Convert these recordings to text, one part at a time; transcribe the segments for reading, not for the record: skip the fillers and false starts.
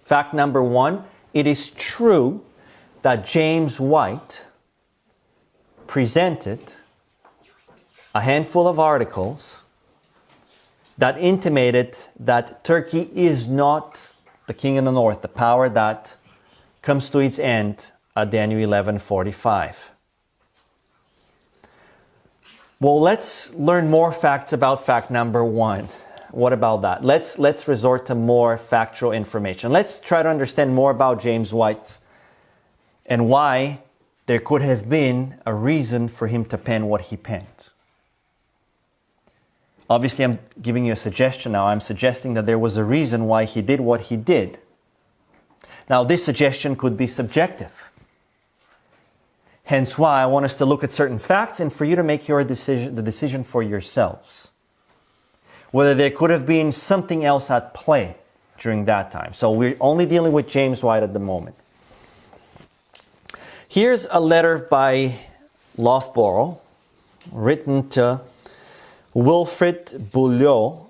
Fact number one, it is true that James White presented a handful of articles that intimated that Turkey is not the king in the north, the power that comes to its end at the anno 1145. Well, let's learn more facts about fact number one. What about that? Let's resort to more factual information. Let's try to understand more about James White and why there could have been a reason for him to pen what he penned. Obviously, I'm giving you a suggestion now. I'm suggesting that there was a reason why he did what he did. Now, this suggestion could be subjective. Hence why I want us to look at certain facts and for you to make the decision for yourselves. Whether there could have been something else at play during that time. So we're only dealing with James White at the moment. Here's a letter by Loughborough written to Wilfrid Bouillot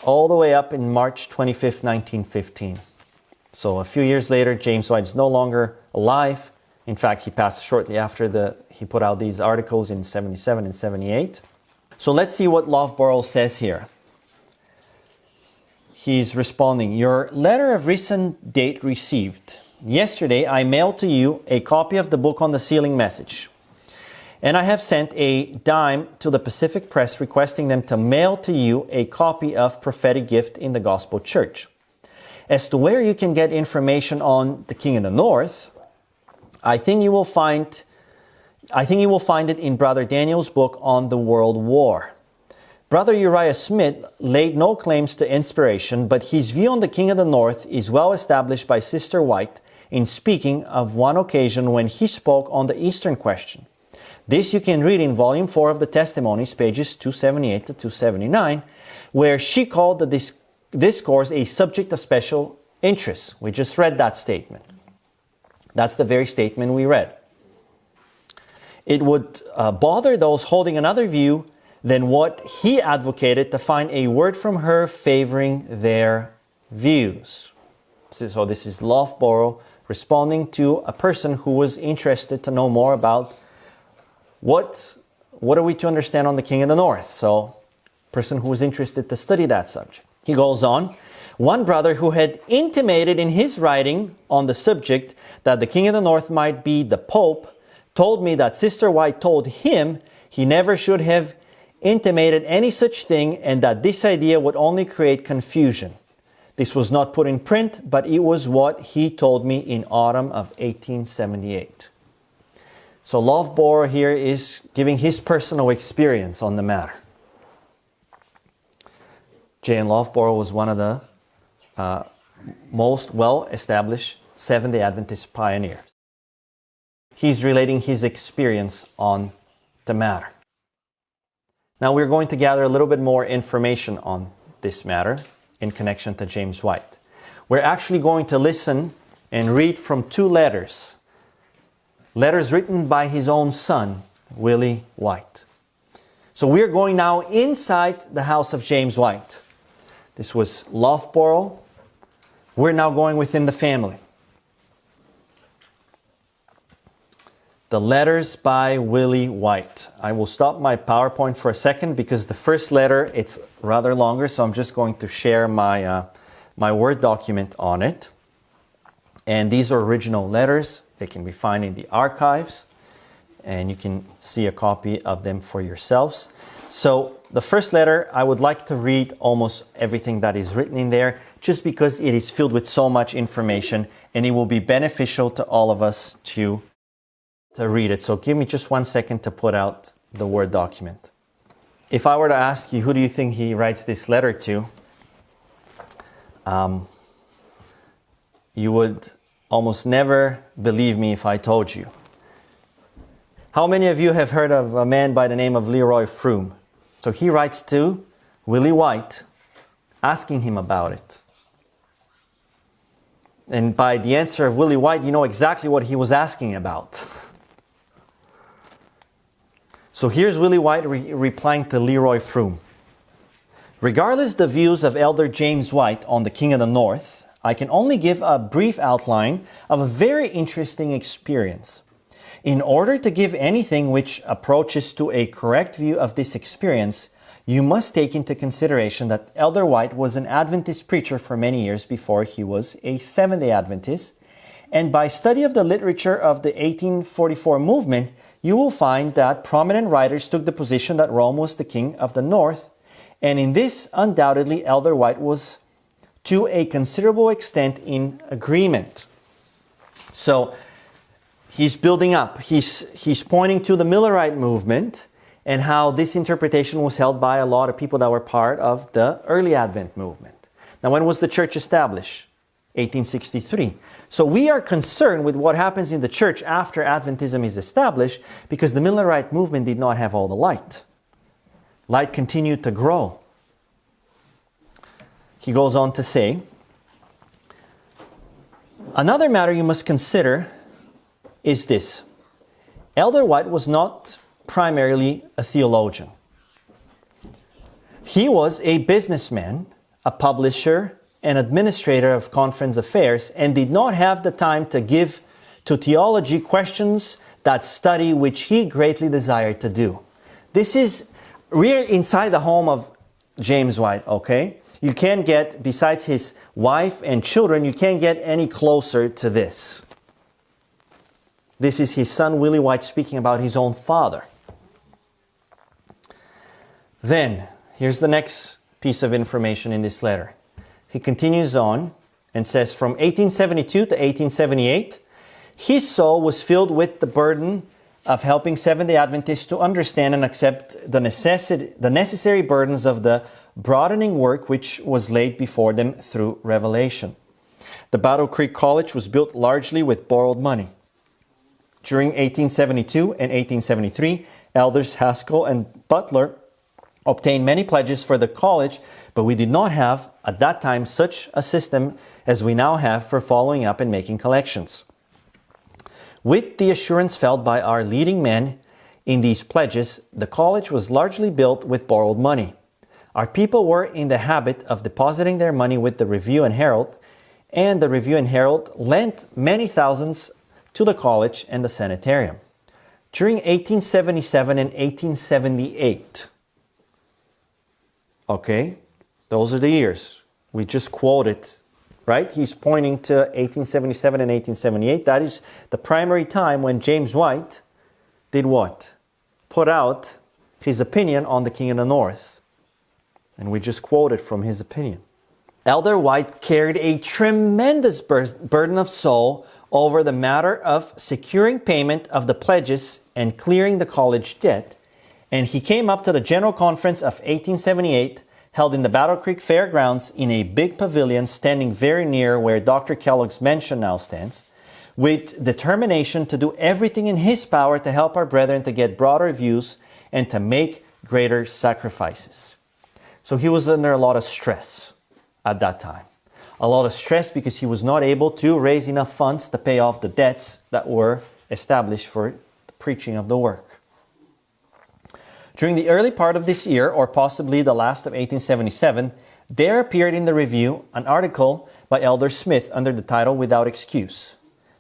all the way up in March 25th, 1915. So a few years later, James White is no longer alive. In fact, he passed shortly after he put out these articles in 77 and 78. So let's see what Loughborough says here. He's responding, "Your letter of recent date received. Yesterday, I mailed to you a copy of the book on the sealing message. And I have sent a dime to the Pacific Press requesting them to mail to you a copy of Prophetic Gift in the Gospel Church. As to where you can get information on the King in the North, I think you will find it in Brother Daniel's book on the World War. Brother Uriah Smith laid no claims to inspiration, but his view on the King of the North is well established by Sister White in speaking of one occasion when he spoke on the Eastern question. This you can read in Volume 4 of the Testimonies, pages 278 to 279, where she called the discourse a subject of special interest." We just read that statement. That's the very statement we read. It would bother those holding another view than what he advocated to find a word from her favoring their views. So this is Loughborough responding to a person who was interested to know more about what are we to understand on the King of the North. So person who was interested to study that subject. He goes on, "One brother who had intimated in his writing on the subject that the King of the North might be the Pope told me that Sister White told him he never should have intimated any such thing and that this idea would only create confusion. This was not put in print, but it was what he told me in autumn of 1878. So Loughborough here is giving his personal experience on the matter. J.N. Loughborough was one of the most well-established Seventh-day Adventist pioneers. He's relating his experience on the matter. Now we're going to gather a little bit more information on this matter in connection to James White. We're actually going to listen and read from two letters written by his own son, Willie White. So we're going now inside the house of James White. This was Loughborough. We're now going within the family. The letters by Willie White. I will stop my PowerPoint for a second because the first letter, it's rather longer, so I'm just going to share my Word document on it. And these are original letters. They can be found in the archives, and you can see a copy of them for yourselves. So the first letter, I would like to read almost everything that is written in there, just because it is filled with so much information, and it will be beneficial to all of us to read it. So give me just 1 second to put out the Word document. If I were to ask you, who do you think he writes this letter to? You would almost never believe me if I told you. How many of you have heard of a man by the name of Leroy Froom? So he writes to Willie White, asking him about it. And by the answer of Willie White, you know exactly what he was asking about. So here's Willie White replying to Leroy Froom. Regardless the views of Elder James White on the King of the North, I can only give a brief outline of a very interesting experience. In order to give anything which approaches to a correct view of this experience, you must take into consideration that Elder White was an Adventist preacher for many years before he was a Seventh-day Adventist, and by study of the literature of the 1844 movement, you will find that prominent writers took the position that Rome was the king of the North, and in this, undoubtedly, Elder White was to a considerable extent in agreement. So, he's building up. He's pointing to the Millerite movement and how this interpretation was held by a lot of people that were part of the early Advent movement. Now, when was the church established? 1863. So we are concerned with what happens in the church after Adventism is established because the Millerite movement did not have all the light. Light continued to grow. He goes on to say, another matter you must consider is this. Elder White was not primarily a theologian. He was a businessman, a publisher, an administrator of conference affairs, and did not have the time to give to theology questions that study which he greatly desired to do. We're inside the home of James White, okay? You can't get, besides his wife and children, you can't get any closer to this. This is his son, Willie White, speaking about his own father. Then, here's the next piece of information in this letter. He continues on and says, from 1872 to 1878, his soul was filled with the burden of helping Seventh-day Adventists to understand and accept the necessary burdens of the broadening work which was laid before them through revelation. The Battle Creek College was built largely with borrowed money. During 1872 and 1873, Elders Haskell and Butler obtained many pledges for the college, but we did not have, at that time, such a system as we now have for following up and making collections. With the assurance felt by our leading men in these pledges, the college was largely built with borrowed money. Our people were in the habit of depositing their money with the Review and Herald, and the Review and Herald lent many thousands to the college and the sanitarium. During 1877 and 1878, okay, those are the years. We just quoted, right? He's pointing to 1877 and 1878. That is the primary time when James White did what? Put out his opinion on the King of the North. And we just quoted from his opinion. Elder White carried a tremendous burden of soul over the matter of securing payment of the pledges and clearing the college debt, and he came up to the General Conference of 1878, held in the Battle Creek Fairgrounds in a big pavilion standing very near where Dr. Kellogg's mansion now stands, with determination to do everything in his power to help our brethren to get broader views and to make greater sacrifices. So he was under a lot of stress at that time. A lot of stress because he was not able to raise enough funds to pay off the debts that were established for the preaching of the work. During the early part of this year, or possibly the last of 1877, there appeared in the Review an article by Elder Smith under the title Without Excuse.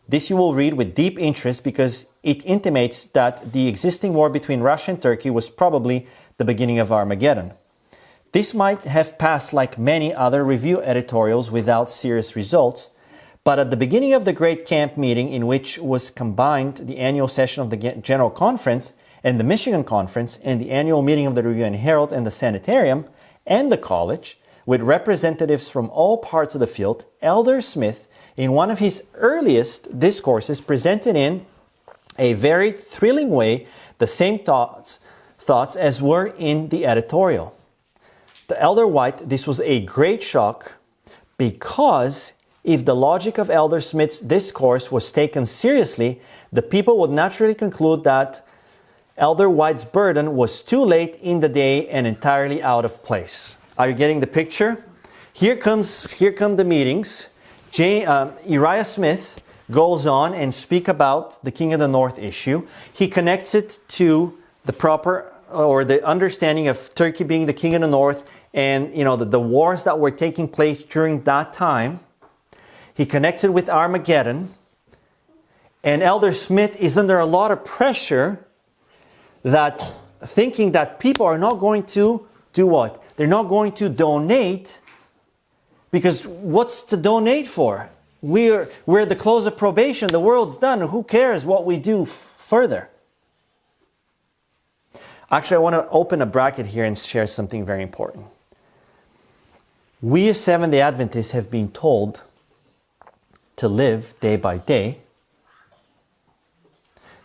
This you will read with deep interest because it intimates that the existing war between Russia and Turkey was probably the beginning of Armageddon. This might have passed like many other Review editorials without serious results, but at the beginning of the Great Camp Meeting, in which was combined the annual session of the General Conference and the Michigan Conference and the annual meeting of the Review and Herald and the Sanitarium and the college, with representatives from all parts of the field, Elder Smith, in one of his earliest discourses, presented in a very thrilling way the same thoughts as were in the editorial. To Elder White, this was a great shock because if the logic of Elder Smith's discourse was taken seriously, the people would naturally conclude that Elder White's burden was too late in the day and entirely out of place. Are you getting the picture? Here come the meetings. Uriah Smith goes on and speak about the King of the North issue. He connects it to the proper or the understanding of Turkey being the King of the North and the wars that were taking place during that time. He connects it with Armageddon. And Elder Smith is under a lot of pressure that thinking that people are not going to do what? They're not going to donate, because what's to donate for? We're at the close of probation. The world's done. Who cares what we do further? Actually, I want to open a bracket here and share something very important. We as Seventh-day Adventists have been told to live day by day,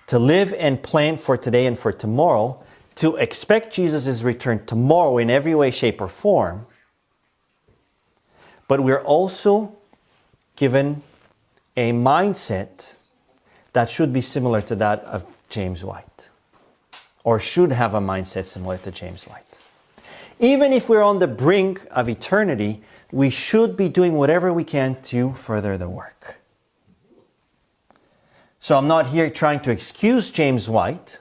to live and plan for today and for tomorrow, to expect Jesus' return tomorrow in every way, shape, or form. But we're also given a mindset that should be similar to that of James White, or should have a mindset similar to James White. Even if we're on the brink of eternity, we should be doing whatever we can to further the work. So I'm not here trying to excuse James White,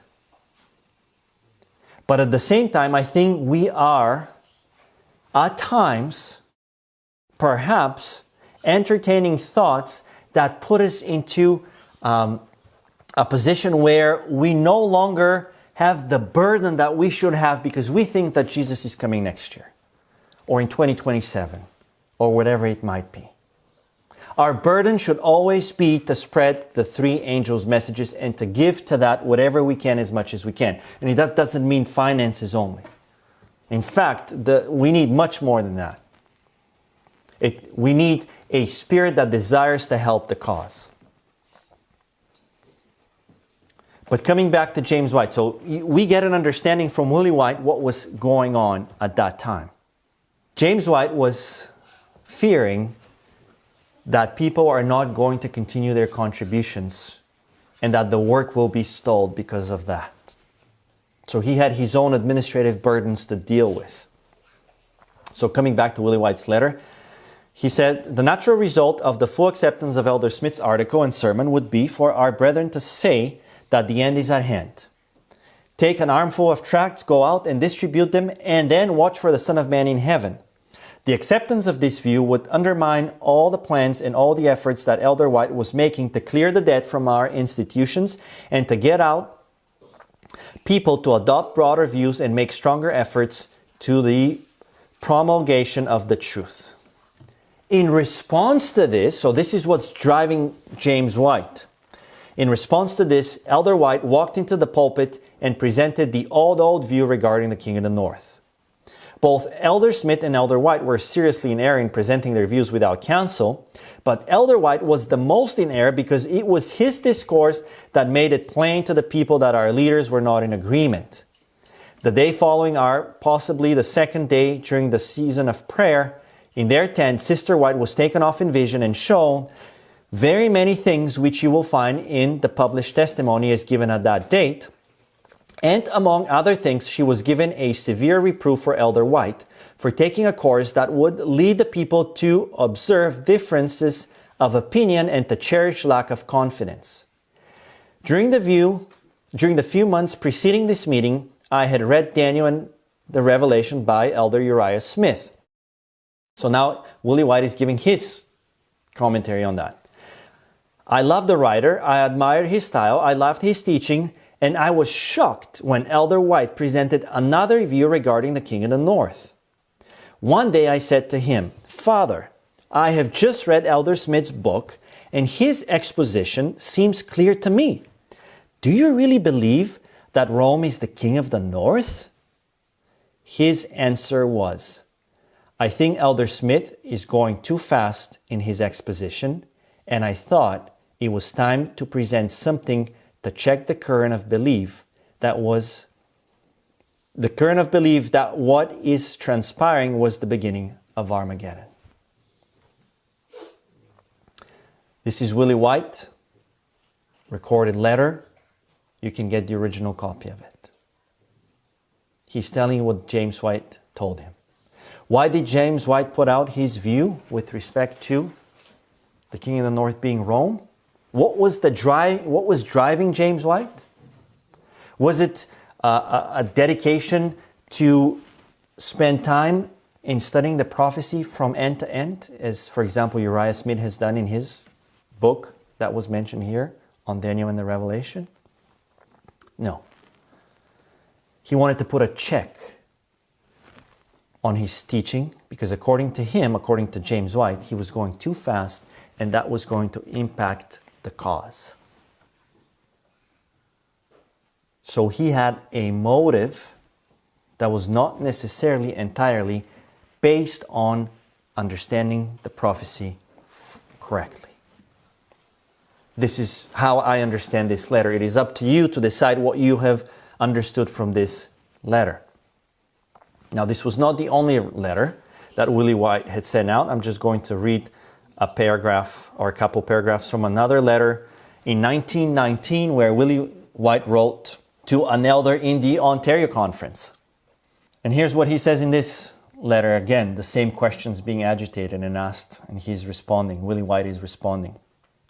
but at the same time, I think we are, at times, perhaps entertaining thoughts that put us into a position where we no longer have the burden that we should have because we think that Jesus is coming next year or in 2027 or whatever it might be. Our burden should always be to spread the three angels' messages and to give to that whatever we can as much as we can. And that doesn't mean finances only. In fact, we need much more than that. We need a spirit that desires to help the cause. But coming back to James White, so we get an understanding from Willie White what was going on at that time. James White was fearing that people are not going to continue their contributions and that the work will be stalled because of that. So he had his own administrative burdens to deal with. So coming back to Willie White's letter, he said, the natural result of the full acceptance of Elder Smith's article and sermon would be for our brethren to say that the end is at hand. Take an armful of tracts, go out and distribute them, and then watch for the Son of Man in heaven. The acceptance of this view would undermine all the plans and all the efforts that Elder White was making to clear the debt from our institutions and to get out people to adopt broader views and make stronger efforts to the promulgation of the truth. In response to this, so this is what's driving James White. In response to this, Elder White walked into the pulpit and presented the old view regarding the King of the North. Both Elder Smith and Elder White were seriously in error in presenting their views without counsel, but Elder White was the most in error because it was his discourse that made it plain to the people that our leaders were not in agreement. The day following possibly the second day during the season of prayer, in their tent, Sister White was taken off in vision and shown very many things which you will find in the published testimony as given at that date. And among other things, she was given a severe reproof for Elder White for taking a course that would lead the people to observe differences of opinion and to cherish lack of confidence. During the few months preceding this meeting, I had read Daniel and the Revelation by Elder Uriah Smith. So now Willie White is giving his commentary on that. I love the writer, I admired his style, I loved his teaching, and I was shocked when Elder White presented another view regarding the King of the North. One day I said to him, Father, I have just read Elder Smith's book, and his exposition seems clear to me. Do you really believe that Rome is the King of the North? His answer was, I think Elder Smith is going too fast in his exposition, and I thought it was time to present something to check the current of belief that what is transpiring was the beginning of Armageddon. This is Willie White, recorded letter. You can get the original copy of it. He's telling you what James White told him. Why did James White put out his view with respect to the King of the North being Rome? What was driving James White? Was it a dedication to spend time in studying the prophecy from end to end, as, for example, Uriah Smith has done in his book that was mentioned here on Daniel and the Revelation? No. He wanted to put a check on his teaching because according to him, according to James White, he was going too fast and that was going to impact the cause. So he had a motive that was not necessarily entirely based on understanding the prophecy correctly. This is how I understand this letter. It is up to you to decide what you have understood from this letter. Now, this was not the only letter that Willie White had sent out. I'm just going to read a paragraph or a couple paragraphs from another letter in 1919 where Willie White wrote to an elder in the Ontario Conference. And here's what he says in this letter. Again, the same questions being agitated and asked, and he's responding. Willie White is responding.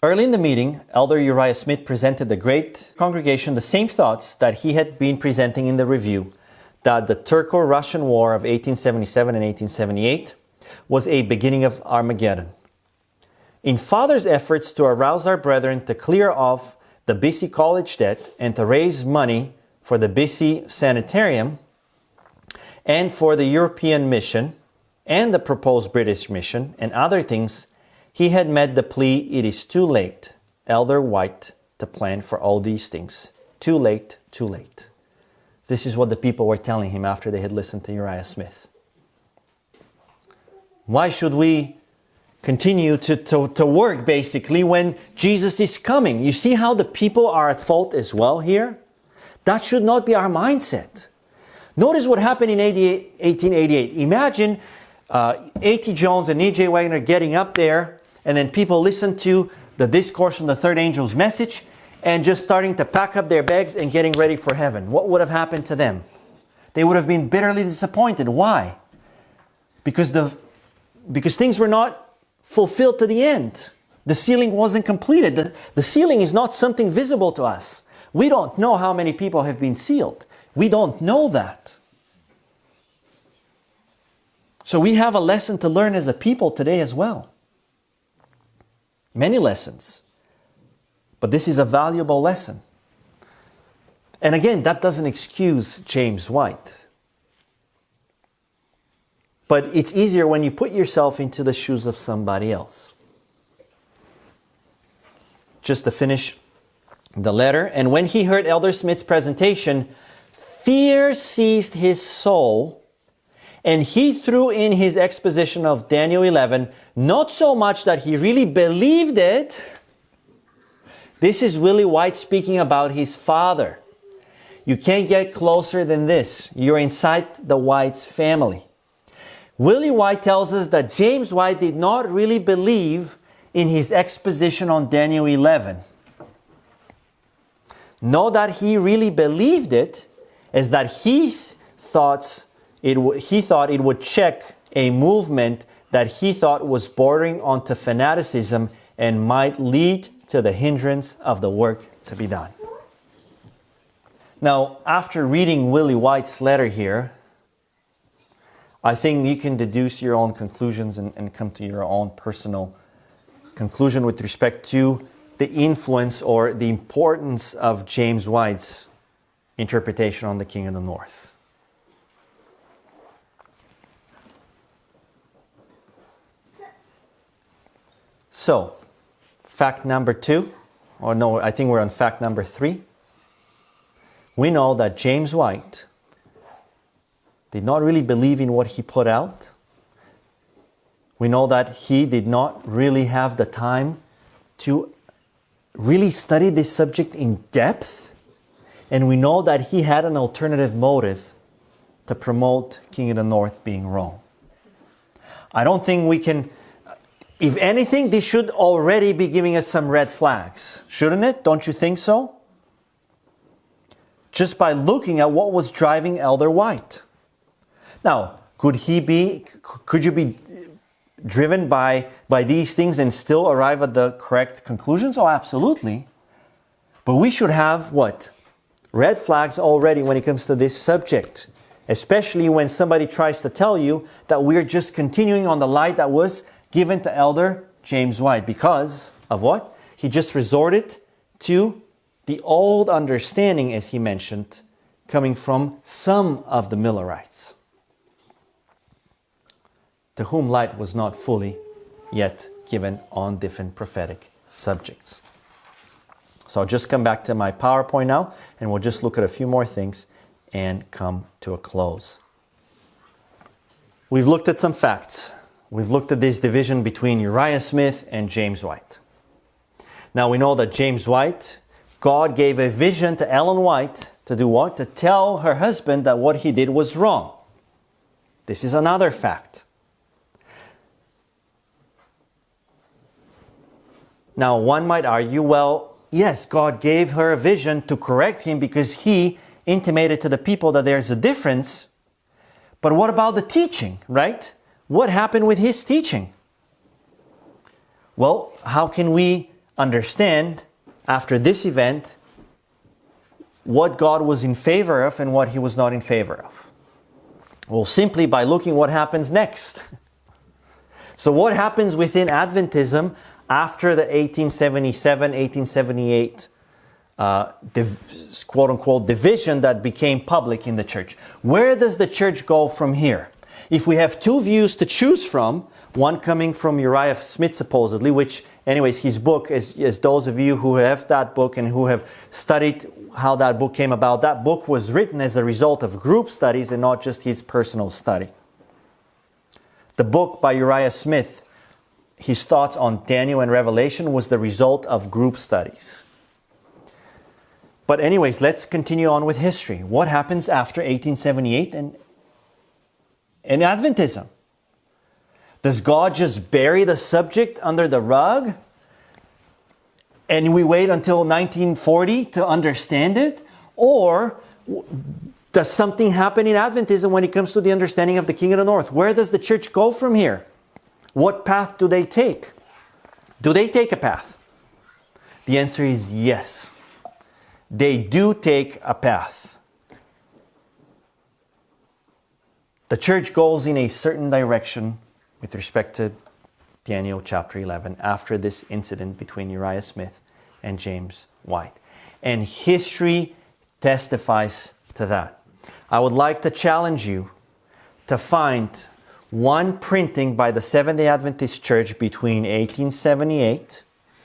Early in the meeting, Elder Uriah Smith presented the great congregation the same thoughts that he had been presenting in the review, that the Turco-Russian War of 1877 and 1878 was a beginning of Armageddon. In Father's efforts to arouse our brethren to clear off the BC College debt and to raise money for the BC Sanitarium and for the European mission and the proposed British mission and other things, he had made the plea, "It is too late, Elder White, to plan for all these things. Too late, too late." This is what the people were telling him after they had listened to Uriah Smith. Why should we continue to work, basically, when Jesus is coming? You see how the people are at fault as well here? That should not be our mindset. Notice what happened in 1888. Imagine A.T. Jones and E.J. Wagner getting up there, and then people listen to the discourse on the third angel's message and just starting to pack up their bags and getting ready for heaven. What would have happened to them? They would have been bitterly disappointed. Why? Because things were not fulfilled to the end. The sealing wasn't completed. The sealing is not something visible to us. We don't know how many people have been sealed. We don't know that. So we have a lesson to learn as a people today as well. Many lessons. But this is a valuable lesson. And again, that doesn't excuse James White. But it's easier when you put yourself into the shoes of somebody else. Just to finish the letter. And when he heard Elder Smith's presentation, fear seized his soul, and he threw in his exposition of Daniel 11, not so much that he really believed it. This is Willie White speaking about his father. You can't get closer than this. You're inside the White's family. Willie White tells us that James White did not really believe in his exposition on Daniel 11. Not that he really believed it, is that he thought it would check a movement that he thought was bordering onto fanaticism and might lead to the hindrance of the work to be done. Now, after reading Willie White's letter here, I think you can deduce your own conclusions and come to your own personal conclusion with respect to the influence or the importance of James White's interpretation on the King of the North. So, fact number 2, or no, I think we're on fact number 3. We know that James White did not really believe in what he put out. We know that he did not really have the time to really study this subject in depth. And we know that he had an alternative motive to promote King of the North being Rome. I don't think we can, if anything, this should already be giving us some red flags, shouldn't it? Don't you think so? Just by looking at what was driving Elder White. Now, could you be driven by these things and still arrive at the correct conclusions? Oh, absolutely. But we should have what? Red flags already when it comes to this subject. especially when somebody tries to tell you that we're just continuing on the light that was given to Elder James White. Because of what? He just resorted to the old understanding, as he mentioned, coming from some of the Millerites, to whom light was not fully yet given on different prophetic subjects. So I'll just come back to my PowerPoint now, and we'll just look at a few more things and come to a close. We've looked at some facts. We've looked at this division between Uriah Smith and James White. Now we know that James White, God gave a vision to Ellen White to do what? To tell her husband that what he did was wrong. This is another fact. Now one might argue, well, yes, God gave her a vision to correct him because he intimated to the people that there's a difference. But what about the teaching, right? What happened with his teaching? Well, how can we understand after this event what God was in favor of and what he was not in favor of? Well, simply by looking what happens next. So what happens within Adventism after the 1877, 1878 quote-unquote division that became public in the church? Where does the church go from here? If we have two views to choose from, one coming from Uriah Smith supposedly, which anyways, his book, as those of you who have that book and who have studied how that book came about, that book was written as a result of group studies and not just his personal study. The book by Uriah Smith, his thoughts on Daniel and Revelation, was the result of group studies. But anyways, let's continue on with history. What happens after 1878 and Adventism? Does God just bury the subject under the rug and we wait until 1940 to understand it? Or does something happen in Adventism when it comes to the understanding of the King of the North? Where does the church go from here? What path do they take? Do they take a path? The answer is yes. They do take a path. The church goes in a certain direction with respect to Daniel chapter 11 after this incident between Uriah Smith and James White. And history testifies to that. I would like to challenge you to find one printing by the Seventh-day Adventist Church between 1878,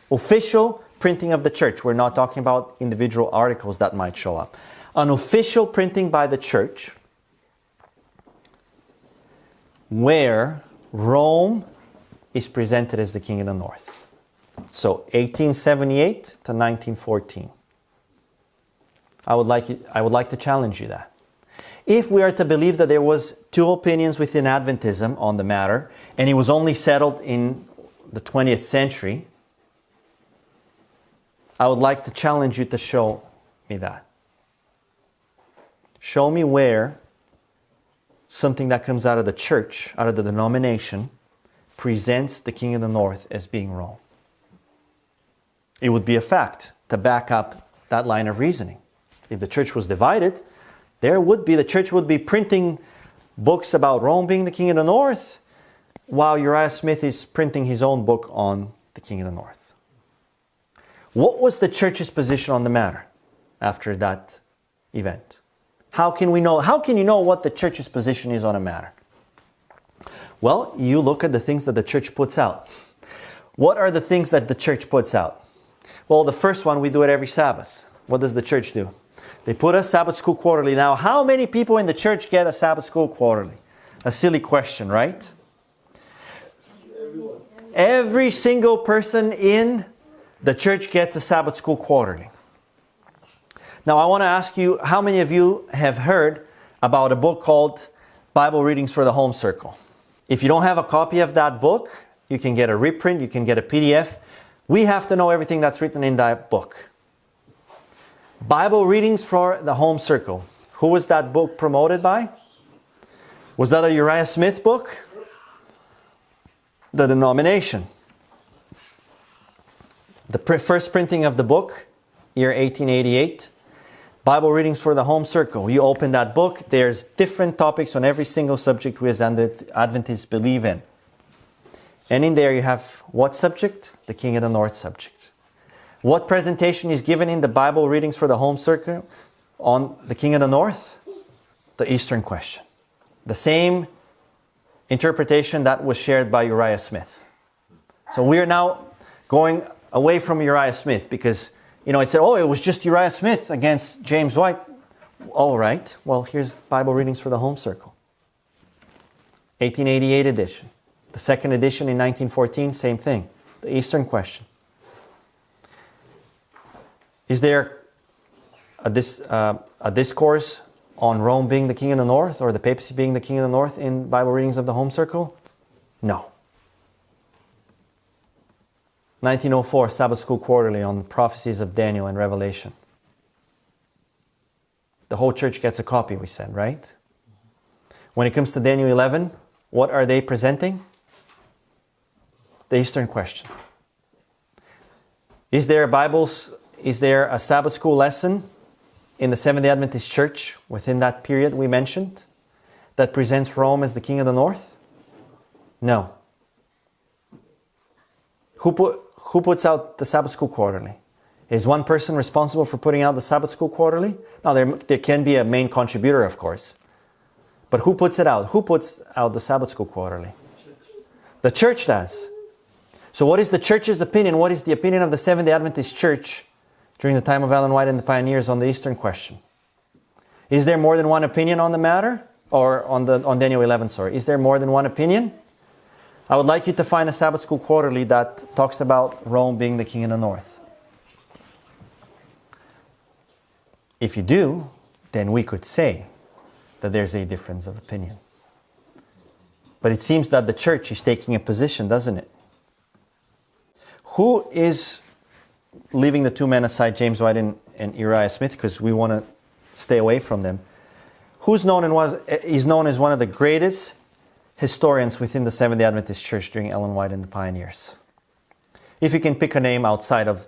official printing of the church. We're not talking about individual articles that might show up. An official printing by the church where Rome is presented as the King of the North. So 1878 to 1914. I would like to challenge you that. If we are to believe that there was two opinions within Adventism on the matter, and it was only settled in the 20th century, I would like to challenge you to show me that. Show me where something that comes out of the church, out of the denomination, presents the King of the North as being wrong. It would be a fact to back up that line of reasoning. If the church was divided, the church would be printing books about Rome being the King of the North, while Uriah Smith is printing his own book on the King of the North. What was the church's position on the matter after that event? How can you know what the church's position is on a matter? Well, you look at the things that the church puts out. What are the things that the church puts out? Well, the first one, we do it every Sabbath. What does the church do? They put a Sabbath School Quarterly. Now, how many people in the church get a Sabbath School Quarterly? A silly question, right? Everyone. Every single person in the church gets a Sabbath School Quarterly. Now, I want to ask you, how many of you have heard about a book called Bible Readings for the Home Circle? If you don't have a copy of that book, you can get a reprint, you can get a PDF. We have to know everything that's written in that book. Bible Readings for the Home Circle. Who was that book promoted by? Was that a Uriah Smith book? The denomination. The first printing of the book, year 1888. Bible readings for the home circle. You open that book, there's different topics on every single subject we as Adventists believe in. And in there you have what subject? The King of the North subject. What presentation is given in the Bible readings for the home circle on the King of the North? The Eastern question. The same interpretation that was shared by Uriah Smith. So we are now going away from Uriah Smith because, it said, it was just Uriah Smith against James White. All right. Well, here's Bible readings for the home circle. 1888 edition. The second edition in 1914, same thing. The Eastern question. Is there a discourse on Rome being the King of the North or the papacy being the King of the North in Bible readings of the home circle? No. 1904, Sabbath School Quarterly on the prophecies of Daniel and Revelation. The whole church gets a copy, we said, right? When it comes to Daniel 11, what are they presenting? The Eastern question. Is there a Sabbath School lesson in the Seventh-day Adventist Church within that period we mentioned that presents Rome as the King of the North? No. Who puts out the Sabbath School Quarterly? Is one person responsible for putting out the Sabbath School Quarterly? Now, there can be a main contributor, of course. But who puts it out? Who puts out the Sabbath School Quarterly? The church does. So what is the church's opinion? What is the opinion of the Seventh-day Adventist Church during the time of Ellen White and the pioneers on the Eastern question? Is there more than one opinion on the matter? Or on Daniel 11, sorry. Is there more than one opinion? I would like you to find a Sabbath School Quarterly that talks about Rome being the King of the North. If you do, then we could say that there's a difference of opinion. But it seems that the church is taking a position, doesn't it? Who is, leaving the two men aside, James White and Uriah Smith, because we want to stay away from them, is known as one of the greatest historians within the Seventh-day Adventist Church during Ellen White and the pioneers? If you can pick a name outside of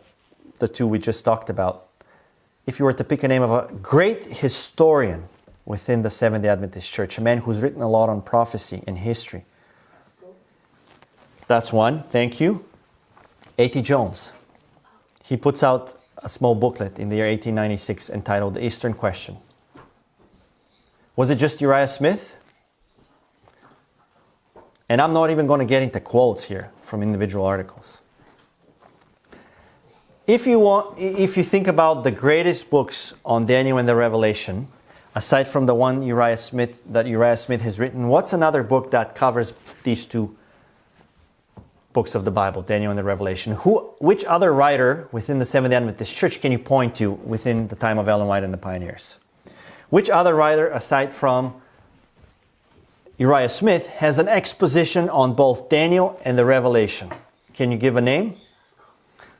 the two we just talked about, if you were to pick a name of a great historian within the Seventh-day Adventist Church, a man who's written a lot on prophecy and history. That's one, thank you. A.T. Jones. He puts out a small booklet in the year 1896 entitled The Eastern Question. Was it just Uriah Smith? And I'm not even going to get into quotes here from individual articles. If you think about the greatest books on Daniel and the Revelation, aside from the one that Uriah Smith has written, what's another book that covers these two books of the Bible, Daniel and the Revelation? Which other writer within the Seventh-day Adventist Church can you point to within the time of Ellen White and the pioneers? Which other writer, aside from Uriah Smith, has an exposition on both Daniel and the Revelation? Can you give a name?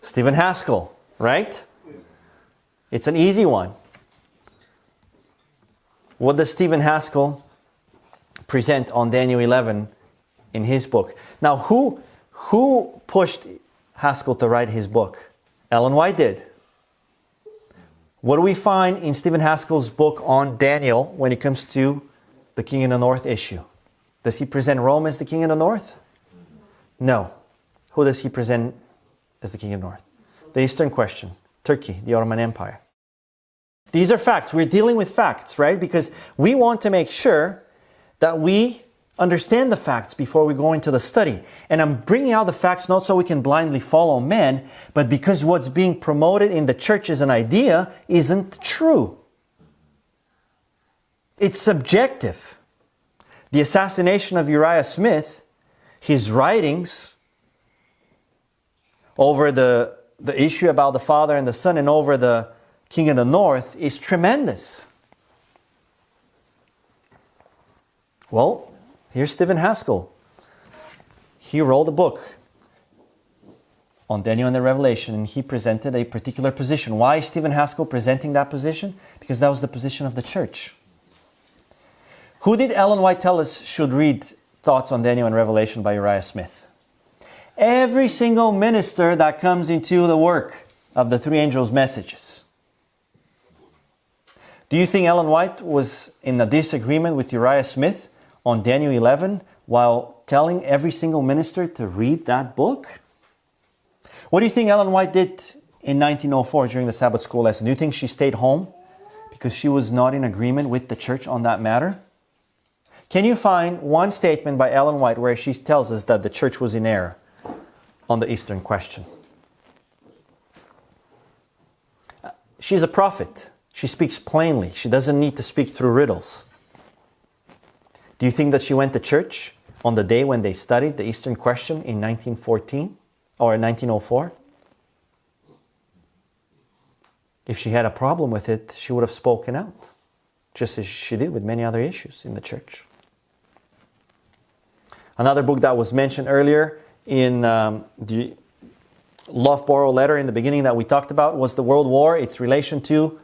Stephen Haskell, right? It's an easy one. What does Stephen Haskell present on Daniel 11 in his book? Now, who pushed Haskell to write his book? Ellen White did. What do we find in Stephen Haskell's book on Daniel when it comes to the King of the North issue? Does he present Rome as the King of the North? No. Who does he present as the King of the North? The Eastern question. Turkey, the Ottoman Empire. These are facts. We're dealing with facts, right? Because we want to make sure that we understand the facts before we go into the study. And I'm bringing out the facts not so we can blindly follow men, but because what's being promoted in the church as an idea isn't true. It's subjective. The assassination of Uriah Smith, his writings over the issue about the Father and the Son and over the King of the North is tremendous. Well, here's Stephen Haskell. He wrote a book on Daniel and the Revelation, and he presented a particular position. Why is Stephen Haskell presenting that position? Because that was the position of the church. Who did Ellen White tell us should read Thoughts on Daniel and Revelation by Uriah Smith? Every single minister that comes into the work of the three angels' messages. Do you think Ellen White was in a disagreement with Uriah Smith on Daniel 11 while telling every single minister to read that book? What do you think Ellen White did in 1904 during the Sabbath school lesson? Do you think she stayed home because she was not in agreement with the church on that matter? Can you find one statement by Ellen White where she tells us that the church was in error on the Eastern question? She's a prophet. She speaks plainly. She doesn't need to speak through riddles. Do you think that she went to church on the day when they studied the Eastern question in 1914 or 1904? If she had a problem with it, she would have spoken out, just as she did with many other issues in the church. Another book that was mentioned earlier in the Loughborough letter in the beginning that we talked about was The World War, its relation to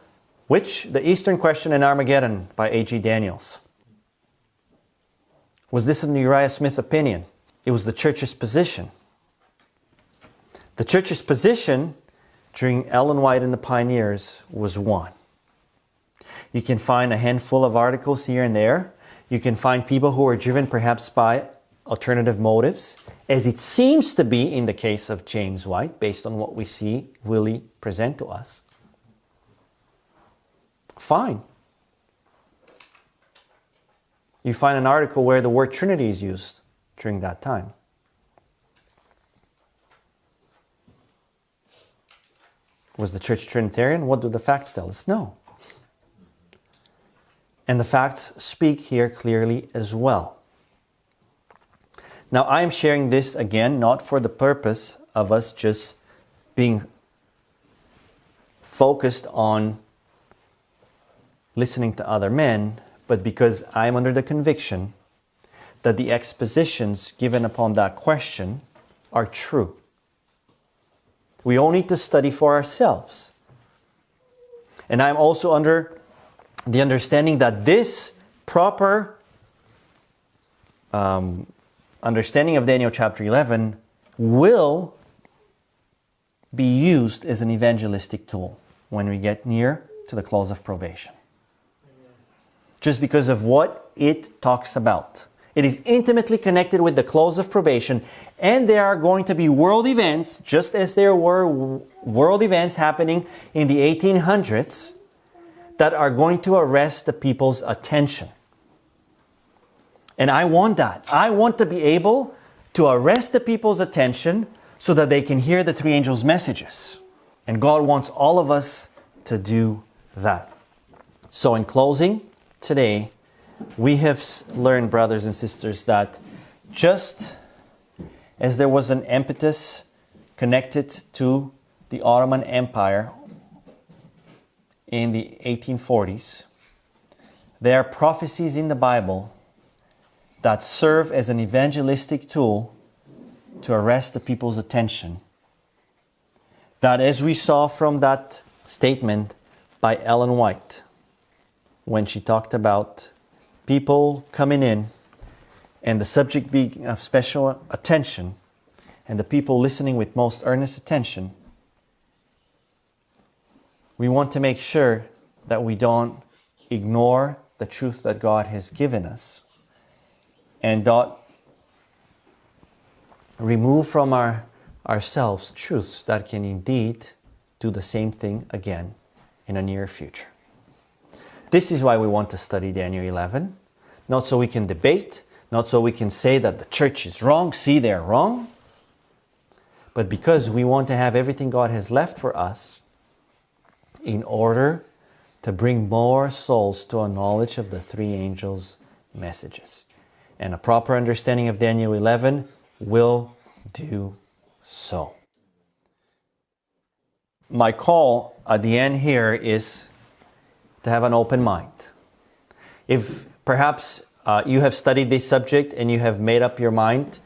which? The Eastern Question and Armageddon by A.G. Daniels. Was this an Uriah Smith opinion? It was the church's position. The church's position during Ellen White and the Pioneers was one. You can find a handful of articles here and there. You can find people who are driven perhaps by alternative motives, as it seems to be in the case of James White, based on what we see Willie present to us. Fine. You find an article where the word Trinity is used during that time. Was the church Trinitarian? What do the facts tell us? No. And the facts speak here clearly as well. Now, I am sharing this again, not for the purpose of us just being focused on listening to other men, but because I am under the conviction that the expositions given upon that question are true. We all need to study for ourselves. And I'm also under the understanding that this proper understanding of Daniel chapter 11 will be used as an evangelistic tool when we get near to the close of probation. Just because of what it talks about. It is intimately connected with the close of probation, and there are going to be world events, just as there were world events happening in the 1800s, that are going to arrest the people's attention. And I want that. I want to be able to arrest the people's attention so that they can hear the three angels' messages. And God wants all of us to do that. So in closing, today, we have learned, brothers and sisters, that just as there was an impetus connected to the Ottoman Empire in the 1840s, there are prophecies in the Bible that serve as an evangelistic tool to arrest the people's attention. That, as we saw from that statement by Ellen White, when she talked about people coming in and the subject being of special attention and the people listening with most earnest attention, we want to make sure that we don't ignore the truth that God has given us and don't remove from ourselves truths that can indeed do the same thing again in a near future. This is why we want to study Daniel 11. Not so we can debate, not so we can say that the church is wrong, see they're wrong, but because we want to have everything God has left for us in order to bring more souls to a knowledge of the three angels' messages. And a proper understanding of Daniel 11 will do so. My call at the end here is to have an open mind. If perhaps you have studied this subject and you have made up your mind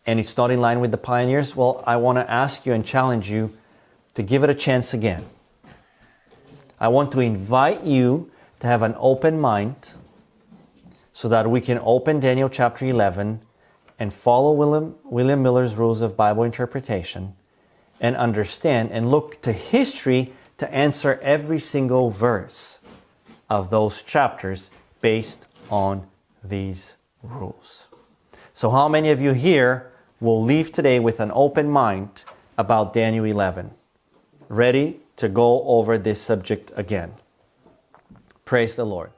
and it's not in line with the pioneers, well, I want to ask you and challenge you to give it a chance again. I want to invite you to have an open mind so that we can open Daniel chapter 11 and follow William Miller's rules of Bible interpretation and understand and look to history to answer every single verse of those chapters based on these rules. So how many of you here will leave today with an open mind about Daniel 11, ready to go over this subject again? Praise the Lord.